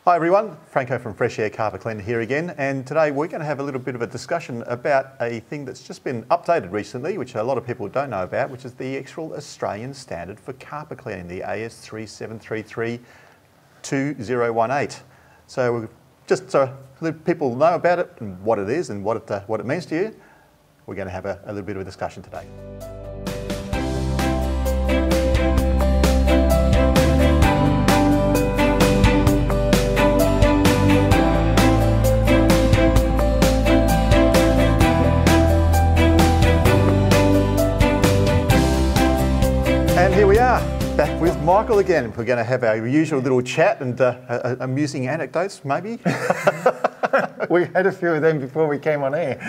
Hi everyone, Franco from Fresh Aire Carpet Cleaner here again, and today we're going to have a little bit of a discussion about a thing that's just been updated recently, which a lot of people don't know about, which is the actual Australian standard for carpet cleaning, the AS 3733-2018. So just so people know about it and what it is and what it means to you, we're going to have a little bit of a discussion today. And here we are, back with Michael again. We're going to have our usual little chat and amusing anecdotes, maybe. We had a few of them before we came on air.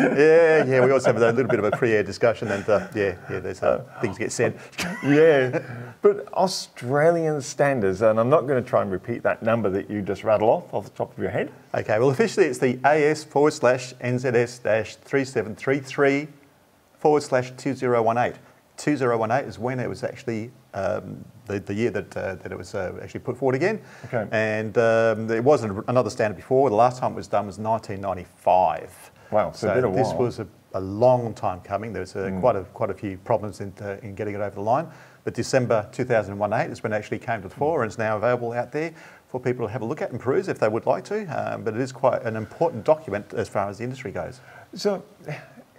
Yeah. We also have a little bit of a pre-air discussion, and there's things get said. Yeah, but Australian standards, and I'm not going to try and repeat that number that you just rattle off the top of your head. Okay, well officially it's the AS/NZS-3733/2018. 2018 is when it was actually the year that it was actually put forward again. Okay. And there wasn't another standard before. The last time it was done was 1995. Wow, so a bit of a this while. was a long time coming. There was quite a few problems in getting it over the line. But December 2018 is when it actually came to the fore, and it's now available out there for people to have a look at and peruse if they would like to. But it is quite an important document as far as the industry goes. So,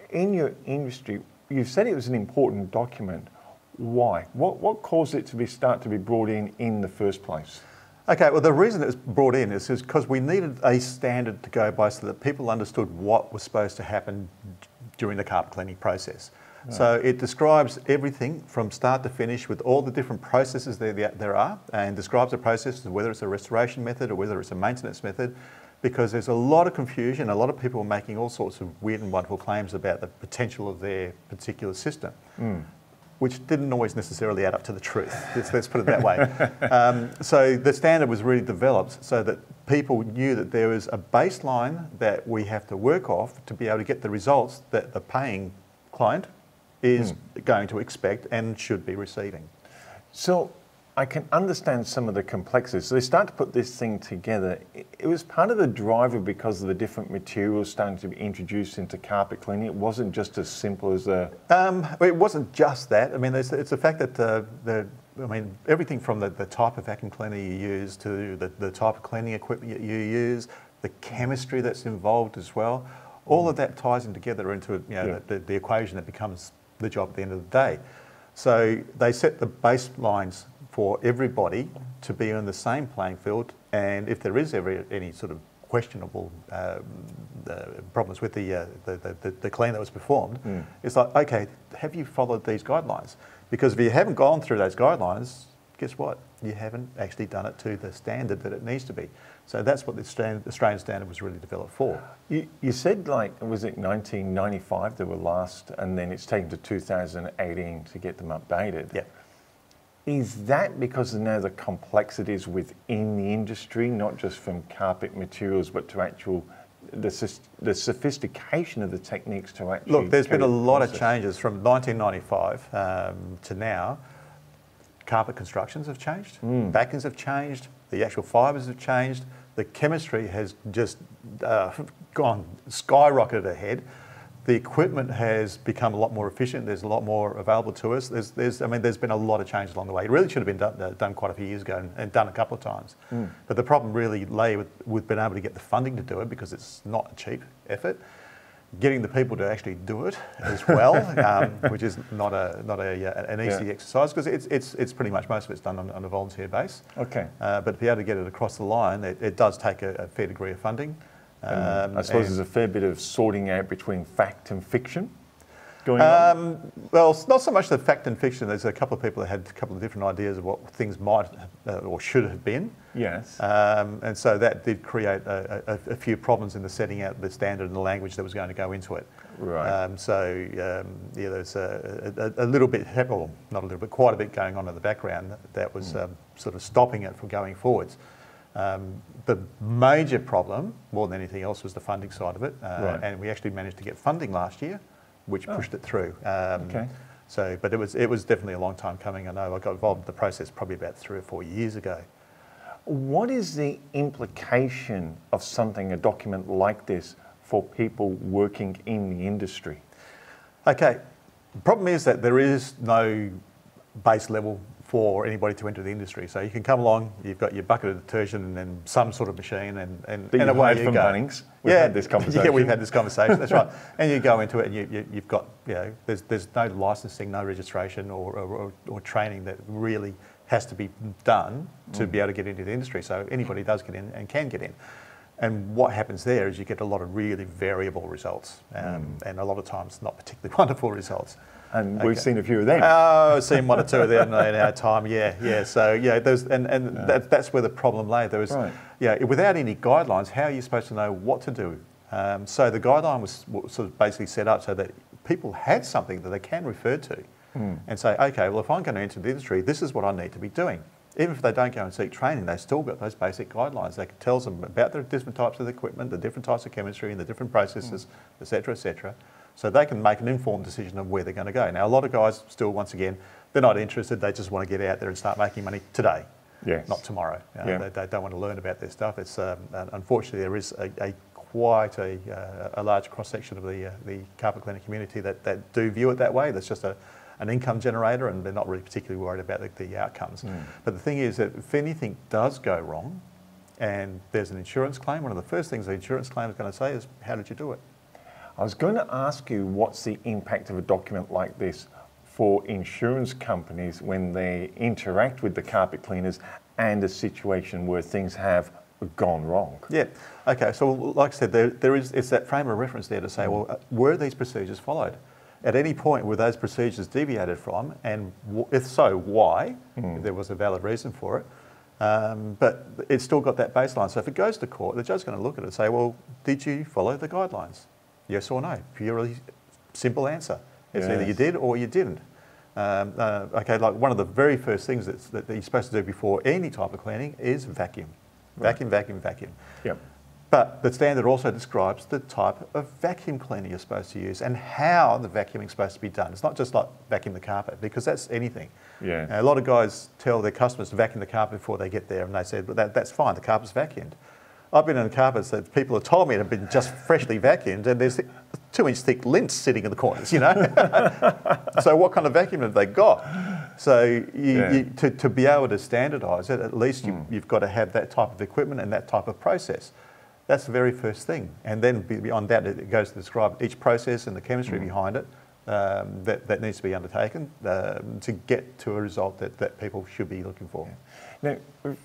in your industry, you said it was an important document. Why? What caused it to start to be brought in the first place? Okay, well the reason it was brought in is because we needed a standard to go by so that people understood what was supposed to happen during the carpet cleaning process. Right. So it describes everything from start to finish with all the different processes there are, and describes the process, whether it's a restoration method or whether it's a maintenance method, because there's a lot of confusion. A lot of people are making all sorts of weird and wonderful claims about the potential of their particular system, which didn't always necessarily add up to the truth. Let's put it that way. So the standard was really developed so that people knew that there was a baseline that we have to work off to be able to get the results that the paying client is going to expect and should be receiving. So I can understand some of the complexities. So they start to put this thing together. It was part of the driver because of the different materials starting to be introduced into carpet cleaning. It wasn't just as simple as a... it wasn't just that. I mean, it's the fact that everything from the type of vacuum cleaner you use to the type of cleaning equipment you use, the chemistry that's involved as well, all of that ties in together into the equation that becomes the job at the end of the day. So they set the baselines for everybody to be on the same playing field, and if there is ever any sort of questionable problems with the clean that was performed, it's like, okay, have you followed these guidelines? Because if you haven't gone through those guidelines, guess what? You haven't actually done it to the standard that it needs to be. So that's what the Australian standard was really developed for. You said, like, was it 1995 they were last, and then it's taken to 2018 to get them updated? Yeah. Is that because of now the complexities within the industry, not just from carpet materials, but to the sophistication of the techniques to actually... Look, there's been a lot of changes from 1995 to now. Carpet constructions have changed, backings have changed, the actual fibres have changed, the chemistry has just skyrocketed ahead. The equipment has become a lot more efficient. There's a lot more available to us. There's been a lot of changes along the way. It really should have been done quite a few years ago and done a couple of times. But the problem really lay with being able to get the funding to do it, because it's not a cheap effort. Getting the people to actually do it as well, which is not an easy exercise, because it's pretty much most of it's done on a volunteer base. Okay. But to be able to get it across the line, it does take a fair degree of funding. I suppose there's a fair bit of sorting out between fact and fiction going on? Well, it's not so much the fact and fiction. There's a couple of people that had a couple of different ideas of what things might or should have been. Yes. And so that did create a few problems in the setting out the standard and the language that was going to go into it. Right. There's a little bit, well, not a little bit, quite a bit going on in the background that was sort of stopping it from going forwards. The major problem, more than anything else, was the funding side of it, right. And we actually managed to get funding last year, which pushed it through. Okay. So, but it was definitely a long time coming. I know I got involved in the process probably about 3 or 4 years ago. What is the implication of something, a document like this, for people working in the industry? Okay, the problem is that there is no base level for anybody to enter the industry. So you can come along, you've got your bucket of detergent and then some sort of machine and away you from go. Bunnings. We've had this conversation. Yeah, we've had this conversation, that's right. And you go into it and you've got, there's no licensing, no registration or training that really has to be done to be able to get into the industry. So anybody does get in and can get in. And what happens there is you get a lot of really variable results and a lot of times not particularly wonderful results. And we've seen a few of them. Oh, I've seen one or two of them in our time, yeah. So, that's where the problem lay. There was, without any guidelines, how are you supposed to know what to do? So the guideline was sort of basically set up so that people had something that they can refer to and say, okay, well, if I'm going to enter the industry, this is what I need to be doing. Even if they don't go and seek training, they've still got those basic guidelines. They can tell them about the different types of equipment, the different types of chemistry and the different processes, et cetera, et cetera. So they can make an informed decision of where they're going to go. Now, a lot of guys still, once again, they're not interested. They just want to get out there and start making money today, not tomorrow. They don't want to learn about this stuff. It's unfortunately, there is quite a large cross-section of the carpet cleaner community that do view it that way. That's just an income generator and they're not really particularly worried about the outcomes. But the thing is that if anything does go wrong and there's an insurance claim, one of the first things the insurance claim is going to say is, how did you do it? I was going to ask you, what's the impact of a document like this for insurance companies when they interact with the carpet cleaners and a situation where things have gone wrong? Yeah. Okay. So, like I said, it's that frame of reference there to say, well, were these procedures followed? At any point were those procedures deviated from, and if so, why? If there was a valid reason for it. But it's still got that baseline. So if it goes to court, the judge's going to look at it and say, well, did you follow the guidelines? Yes or no? Purely simple answer. It's either you did or you didn't. Okay, like one of the very first things that you're supposed to do before any type of cleaning is vacuum. Vacuum, vacuum, vacuum. Yep. But the standard also describes the type of vacuum cleaner you're supposed to use and how the vacuuming is supposed to be done. It's not just like vacuum the carpet, because that's anything. Now, a lot of guys tell their customers to vacuum the carpet before they get there, and they said, well, that's fine, the carpet's vacuumed. I've been in carpets that people have told me have been just freshly vacuumed, and there's 2-inch thick lint sitting in the corners, you know. So what kind of vacuum have they got? So to be able to standardise it, at least you've got to have that type of equipment and that type of process. That's the very first thing. And then beyond that, it goes to describe each process and the chemistry behind it that needs to be undertaken to get to a result that people should be looking for. Now,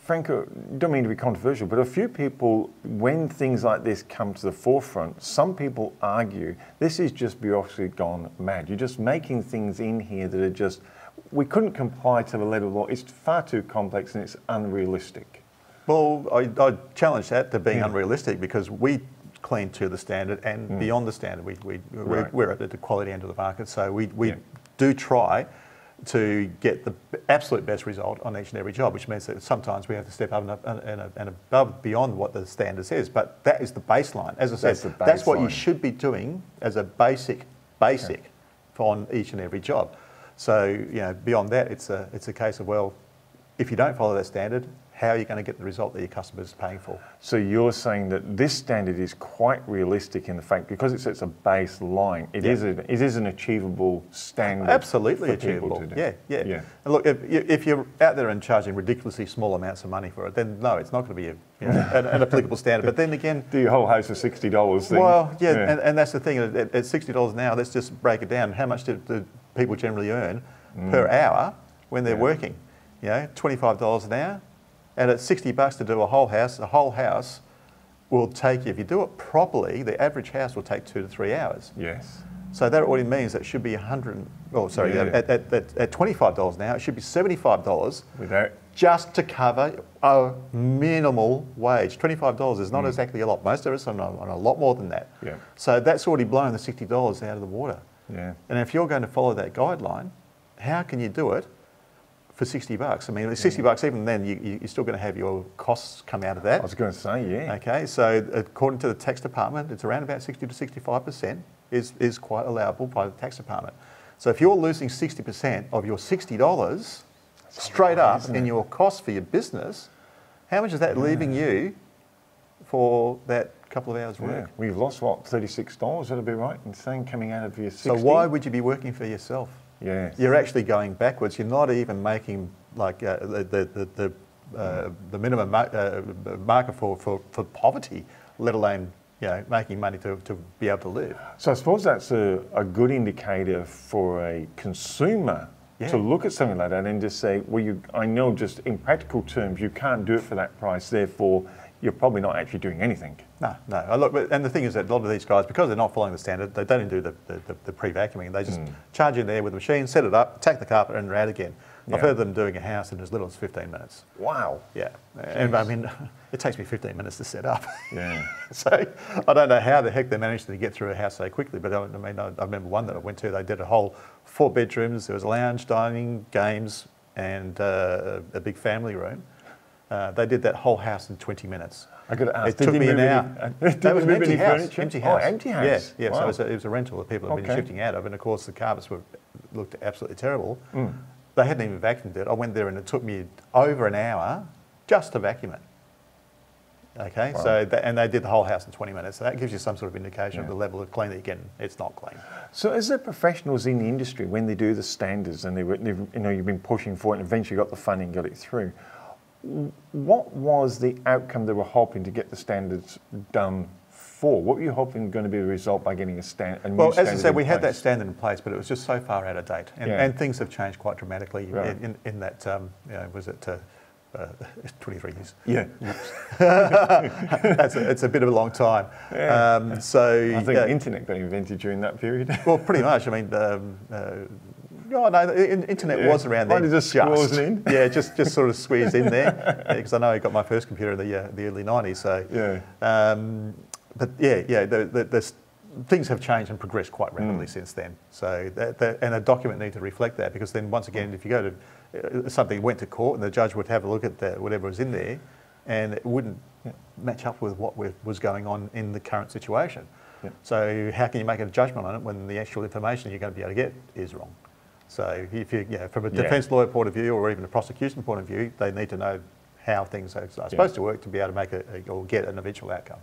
Franco, don't mean to be controversial, but a few people, when things like this come to the forefront, some people argue this is just bureaucracy gone mad. You're just making things in here that are just, we couldn't comply to the letter of law. It's far too complex and it's unrealistic. Well, I challenge that to being unrealistic, because we clean to the standard and beyond the standard. We're at the quality end of the market, so we do try to get the absolute best result on each and every job, which means that sometimes we have to step up and above beyond what the standard says. But that is the baseline. As I said, that's what you should be doing as a basic on each and every job. So beyond that, it's a case of, well, if you don't follow that standard, how are you going to get the result that your customer is paying for? So you're saying that this standard is quite realistic in the fact, because it sets a baseline, it is an achievable standard. Absolutely achievable. Yeah. And look, if you're out there and charging ridiculously small amounts of money for it, then no, it's not going to be an applicable standard. But then again, do your whole house for $60 thing. Well, and that's the thing. At $60 an hour, let's just break it down. How much do people generally earn per hour when they're working? $25 an hour. And at $60 to do a whole house will take you, if you do it properly, the average house will take 2 to 3 hours. Yes. So that already means that it should be at $25 an hour, it should be $75 just to cover a minimal wage. $25 is not exactly a lot. Most of us are on a lot more than that. Yeah. So that's already blown the $60 out of the water. Yeah. And if you're going to follow that guideline, how can you do it for $60? I mean, $60, even then, you're still going to have your costs come out of that. I was going to say, Okay, so according to the tax department, it's around about 60 to 65% is quite allowable by the tax department. So if you're losing 60% of your $60 straight up in your cost for your business, How much is that leaving you for that couple of hours work? We've lost, what, $36? That'll be right in saying, coming out of your 60. So why would you be working for yourself? Yes. You're actually going backwards. You're not even making like the minimum marker for poverty, let alone making money to be able to live. So I suppose that's a good indicator for a consumer to look at something like that and just say, well, I know just in practical terms you can't do it for that price, therefore you're probably not actually doing anything. No. Look, and the thing is that a lot of these guys, because they're not following the standard, they don't even do the pre-vacuuming. They just charge in there with the machine, set it up, take the carpet and they're out again. I've heard them doing a house in as little as 15 minutes. Wow. Yeah. And I mean, it takes me 15 minutes to set up. Yeah. So I don't know how the heck they managed to get through a house so quickly, but I mean, I remember one that I went to, they did a whole 4 bedrooms, there was a lounge, dining, games, and a big family room. They did that whole house in 20 minutes. I got to ask, it took me an hour. That was an empty house. Empty house. Oh, empty house. Yeah. Wow. So it was a rental that people had been shifting out of, and of course the carpets looked absolutely terrible. They hadn't even vacuumed it. I went there and it took me over an hour just to vacuum it. Okay, wow. So and they did the whole house in 20 minutes. So that gives you some sort of indication of the level of clean that you get. It's not clean. So as the professionals in the industry, when they do the standards and you've been pushing for it and eventually got the funding, got it through, what was the outcome they were hoping to get the standards done for? What were you hoping going to be the result by getting a new standard? Well, as I said, we had that standard in place, but it was just so far out of date, and things have changed quite dramatically in that. Was it 23 years? Yeah, it's a bit of a long time. Yeah. So I think the internet got invented during that period. Well, pretty much. I mean. The internet was around then. Just in? Yeah, just sort of squeezed in there, because I know I got my first computer in the early 90s. So, but the things have changed and progressed quite rapidly since then. So, and a document needs to reflect that, because then once again, if you go to something went to court and the judge would have a look at whatever was in there, and it wouldn't match up with what was going on in the current situation. Yeah. So, how can you make a judgment on it when the actual information you're going to be able to get is wrong? So if you, from a defence lawyer point of view or even a prosecution point of view, they need to know how things are supposed to work to be able to make or get an eventual outcome.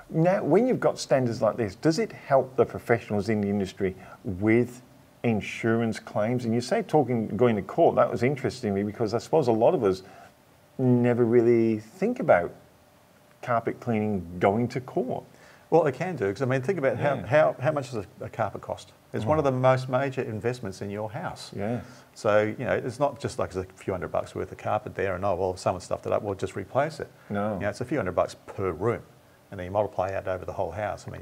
Now, when you've got standards like this, does it help the professionals in the industry with insurance claims? And you say going to court, that was interesting to me, because I suppose a lot of us never really think about carpet cleaning going to court. Well, it can do, because I mean, think about how much does a carpet cost? It's one of the most major investments in your house. Yes. So, it's not just like a few $100 worth of carpet there and, well, someone stuffed it up, we'll just replace it. No. It's a few $100 per room. And then you multiply out over the whole house. I mean,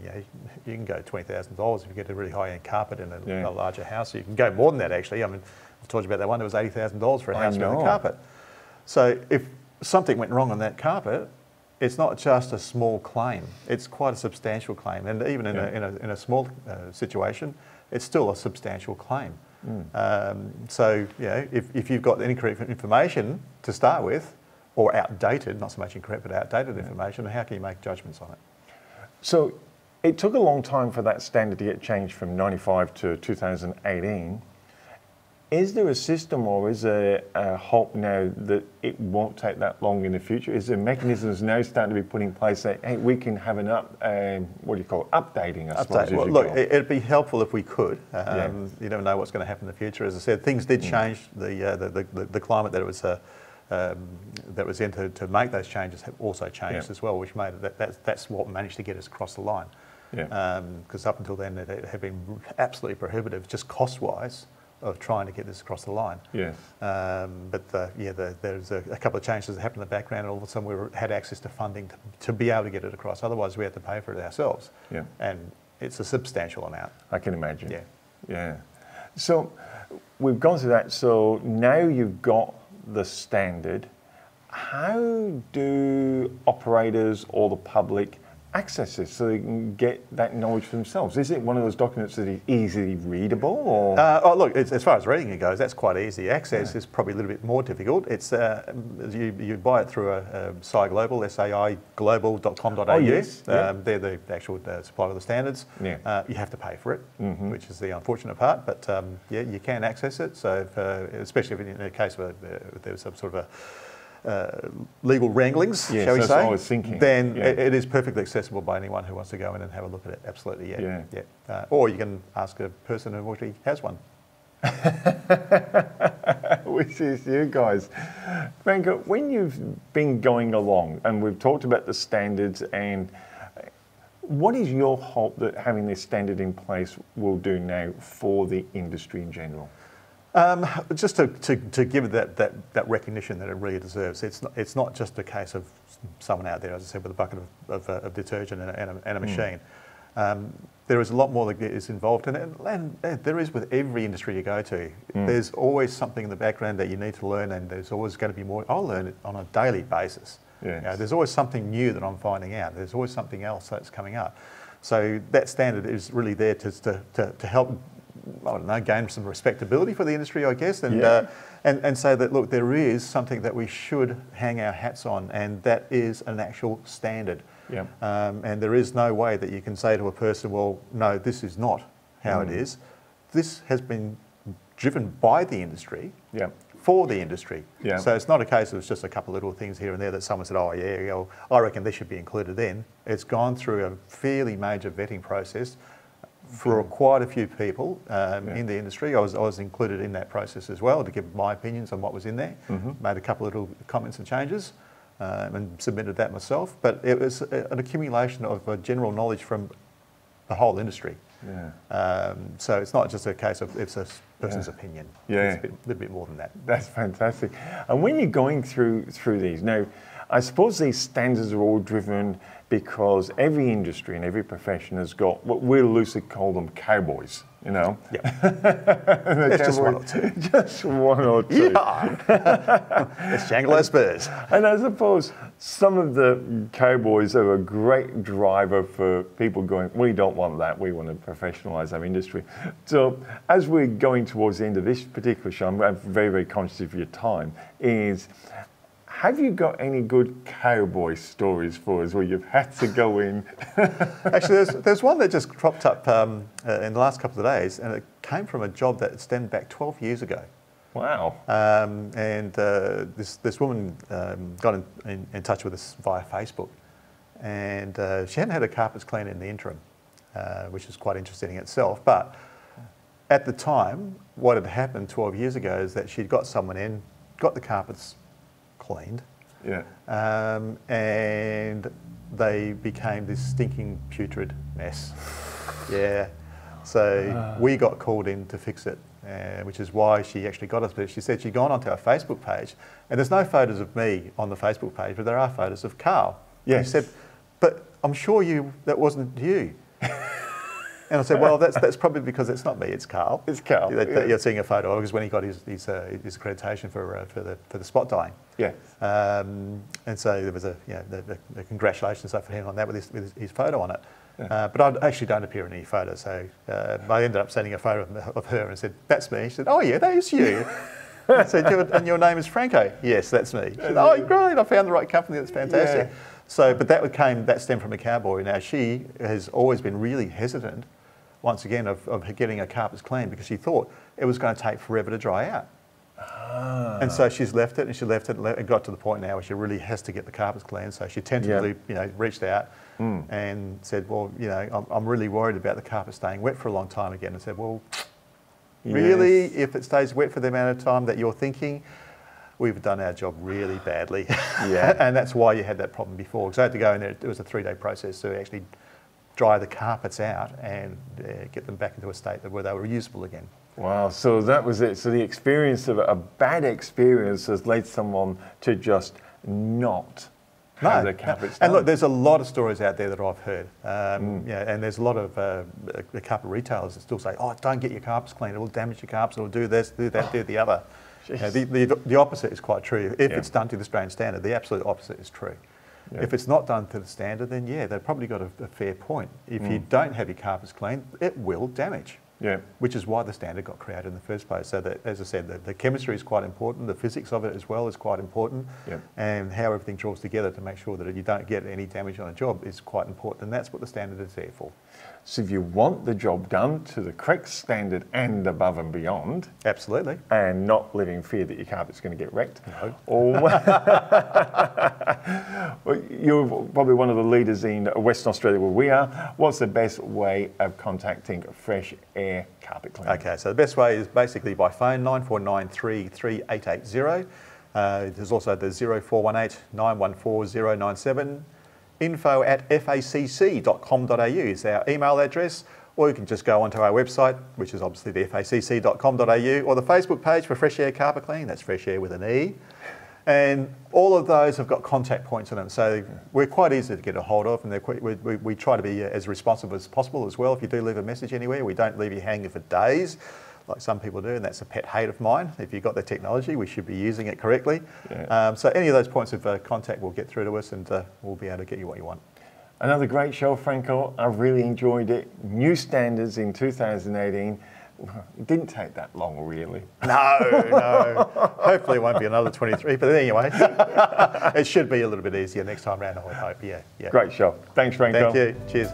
you can go $20,000 if you get a really high-end carpet in a larger house. You can go more than that, actually. I mean, I've told you about that one, that was $80,000 for a house with a carpet. So if something went wrong on that carpet, it's not just a small claim, it's quite a substantial claim. And even in a small situation, it's still a substantial claim. So, if you've got incorrect information to start with, or outdated, not so much incorrect, but outdated information, how can you make judgments on it? So it took a long time for that standard to get changed from 95 to 2018. Is there a system, or is there a hope now that it won't take that long in the future? Is there mechanisms now starting to be put in place that, hey, we can have an updating, I suppose? Well, look, it'd be helpful if we could. You never know what's going to happen in the future. As I said, things did change. The climate that it was that was in to make those changes have also changed as well, which made that's what managed to get us across the line. Because up until then, it had been absolutely prohibitive, just cost-wise, of trying to get this across the line. Yes. There's a couple of changes that happened in the background, and all of a sudden we had access to funding to be able to get it across. Otherwise, we had to pay for it ourselves. Yeah. And it's a substantial amount. I can imagine. Yeah. Yeah. So we've gone through that. So now you've got the standard. How do operators or the public access this so they can get that knowledge for themselves? Is it one of those documents that is easily readable? Or? Look, as far as reading it goes, that's quite easy. Access is probably a little bit more difficult. It's you buy it through a SAI-Global, SAIglobal.com.au. Oh, yes. They're the actual supplier of the standards. Yeah. You have to pay for it, which is the unfortunate part. But you can access it. So, especially if in a case where there was some sort of legal wranglings, Yes, shall we that's say, what I was thinking. then Yeah. it is perfectly accessible by anyone who wants to go in and have a look at it. Absolutely, yeah. Or you can ask a person who already has one. Which is you guys. Franco, when you've been going along, and we've talked about the standards, and what is your hope that having this standard in place will do now for the industry in general? Just to give it that recognition that it really deserves. It's not just a case of someone out there, as I said, with a bucket of detergent and a machine. There is a lot more that is involved in it, and there is with every industry you go to. There's always something in the background that you need to learn, and there's always going to be more. I'll learn it on a daily basis. Yes. You know, there's always something new that I'm finding out. There's always something else that's coming up. So that standard is really there to help, I don't know, gain some respectability for the industry, I guess, and say that, look, there is something that we should hang our hats on, and that is an actual standard. Yeah. And there is no way that you can say to a person, well, no, this is not how it is. This has been driven by the industry, for the industry. Yeah. So it's not a case of it's just a couple of little things here and there that someone said, oh yeah, you know, I reckon this should be included in. It's gone through a fairly major vetting process for quite a few people in the industry. I was included in that process as well to give my opinions on what was in there. Made a couple of little comments and changes and submitted that myself. But it was an accumulation of general knowledge from the whole industry. So it's not just a case of it's a person's opinion. It's a little bit more than that. That's fantastic. And when you're going through these, now, I suppose these standards are all driven because every industry and every profession has got what we loosely call them cowboys, you know? It's just one or two. Just one or two. It's Shangri-La Spurs. And I suppose some of the cowboys are a great driver for people going, we don't want that, we want to professionalise our industry. So as we're going towards the end of this particular show, I'm very, very conscious of your time, is have you got any good cowboy stories for us where you've had to go in? Actually, there's one that just cropped up in the last couple of days, and it came from a job that stemmed back 12 years ago. Wow. This woman got in touch with us via Facebook, and she hadn't had her carpets cleaned in the interim, which is quite interesting in itself. But at the time, what had happened 12 years ago is that she'd got someone in, got the carpets cleaned, and they became this stinking putrid mess. So we got called in to fix it, which is why she actually got us. But she said she'd gone onto our Facebook page, and there's no photos of me on the Facebook page, but there are photos of Carl. She said, but I'm sure that wasn't you. And I said, well, that's probably because it's not me, it's Carl. It's Carl. That you're seeing a photo of, because when he got his accreditation for the spot dyeing. And so there was the congratulations for him on that with his photo on it. But I actually don't appear in any photo, so I ended up sending a photo of her and said, that's me. She said, oh yeah, that is you. I said, and your name is Franco? Yes, that's me. She said, oh great, I found the right company, that's fantastic. So, but that stemmed from a cowboy. Now she has always been really hesitant, once again, of getting her carpets cleaned because she thought it was going to take forever to dry out. And so she's left it, and she left it, and it got to the point now where she really has to get the carpets cleaned. So she tentatively, reached out and said, well, I'm really worried about the carpet staying wet for a long time again. And said, well, really, if it stays wet for the amount of time that you're thinking, we've done our job really badly. And that's why you had that problem before. Because I had to go in there, it was a 3-day process to actually dry the carpets out and get them back into a state where they were usable again. Wow, so that was it. So the experience of a bad experience has led someone to just not have their carpets done. And look, there's a lot of stories out there that I've heard. And there's a lot of the carpet retailers that still say, oh, don't get your carpets cleaned, it will damage your carpets, it will do this, do that, do the other. The opposite is quite true. If it's done to the Australian standard, the absolute opposite is true. If it's not done to the standard, then they've probably got a fair point. If you don't have your carpets cleaned, it will damage. Yeah. Which is why the standard got created in the first place. So that, as I said, the chemistry is quite important, the physics of it as well is quite important, and how everything draws together to make sure that you don't get any damage on a job is quite important, and that's what the standard is there for. So if you want the job done to the correct standard and above and beyond, absolutely, and not live in fear that your carpet's going to get wrecked, no. Well, you're probably one of the leaders in Western Australia where we are. What's the best way of contacting Fresh Aire Carpet Cleaning? Okay, so the best way is basically by phone, 94933880. There's also the 0418 914 097. info@facc.com.au is our email address, or you can just go onto our website, which is obviously the facc.com.au, or the Facebook page for Fresh Aire Carpet Cleaning, that's Fresh Aire with an E. And all of those have got contact points in them, so we're quite easy to get a hold of, and we try to be as responsive as possible as well. If you do leave a message anywhere, we don't leave you hanging for days, like some people do, and that's a pet hate of mine. If you've got the technology, we should be using it correctly. Yeah. So any of those points of contact will get through to us, and we'll be able to get you what you want. Another great show, Franco. I've really enjoyed it. New standards in 2018. It didn't take that long, really. No. Hopefully it won't be another 23, but anyway, it should be a little bit easier next time round, I would hope. Yeah. Great show. Thanks, Franco. Thank you. Cheers.